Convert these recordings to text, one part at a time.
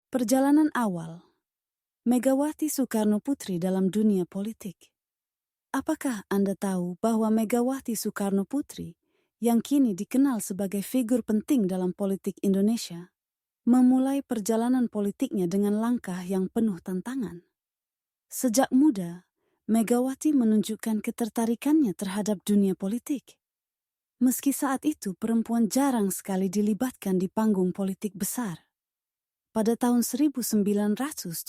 Perjalanan awal Megawati Soekarno-Putri dalam dunia politik. Apakah Anda tahu bahwa Megawati Soekarno-Putri, yang kini dikenal sebagai figur penting dalam politik Indonesia, memulai perjalanan politiknya dengan langkah yang penuh tantangan? Sejak muda, Megawati menunjukkan ketertarikannya terhadap dunia politik. Meski saat itu perempuan jarang sekali dilibatkan di panggung politik besar. Pada tahun 1979,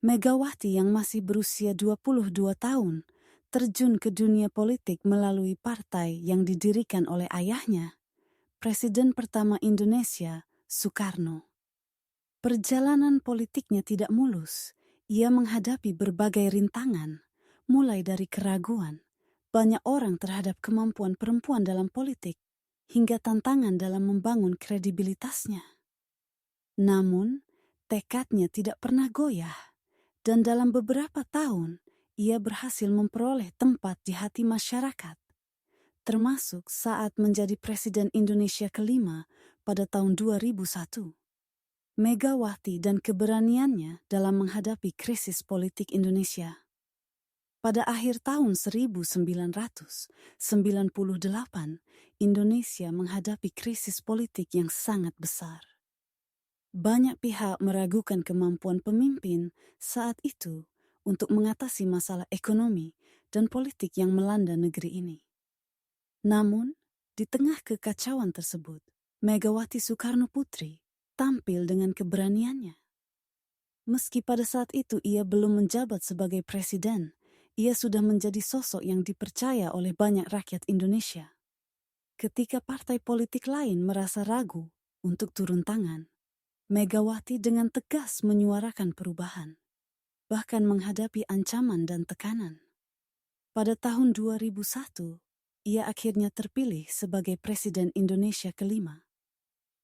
Megawati yang masih berusia 22 tahun terjun ke dunia politik melalui partai yang didirikan oleh ayahnya, Presiden pertama Indonesia, Soekarno. Perjalanan politiknya tidak mulus. Ia menghadapi berbagai rintangan, mulai dari keraguan banyak orang terhadap kemampuan perempuan dalam politik, hingga tantangan dalam membangun kredibilitasnya. Namun, tekadnya tidak pernah goyah, dan dalam beberapa tahun ia berhasil memperoleh tempat di hati masyarakat, termasuk saat menjadi Presiden Indonesia kelima pada tahun 2001. Megawati dan keberaniannya dalam menghadapi krisis politik Indonesia. Pada akhir tahun 1998, Indonesia menghadapi krisis politik yang sangat besar. Banyak pihak meragukan kemampuan pemimpin saat itu untuk mengatasi masalah ekonomi dan politik yang melanda negeri ini. Namun, di tengah kekacauan tersebut, Megawati Soekarno-Putri tampil dengan keberaniannya. Meski pada saat itu ia belum menjabat sebagai presiden, ia sudah menjadi sosok yang dipercaya oleh banyak rakyat Indonesia. Ketika partai politik lain merasa ragu untuk turun tangan, Megawati dengan tegas menyuarakan perubahan, bahkan menghadapi ancaman dan tekanan. Pada tahun 2001, ia akhirnya terpilih sebagai Presiden Indonesia kelima.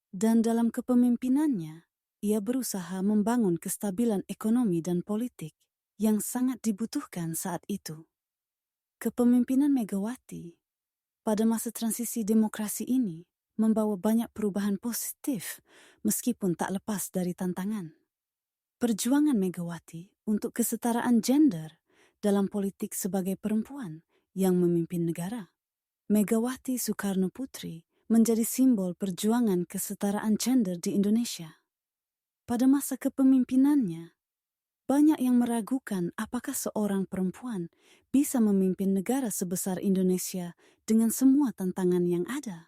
Dan dalam kepemimpinannya, ia berusaha membangun kestabilan ekonomi dan politik yang sangat dibutuhkan saat itu. Kepemimpinan Megawati pada masa transisi demokrasi ini membawa banyak perubahan positif meskipun tak lepas dari tantangan. Perjuangan Megawati untuk kesetaraan gender dalam politik sebagai perempuan yang memimpin negara. Megawati Soekarno-Putri menjadi simbol perjuangan kesetaraan gender di Indonesia. Pada masa kepemimpinannya, banyak yang meragukan apakah seorang perempuan bisa memimpin negara sebesar Indonesia dengan semua tantangan yang ada.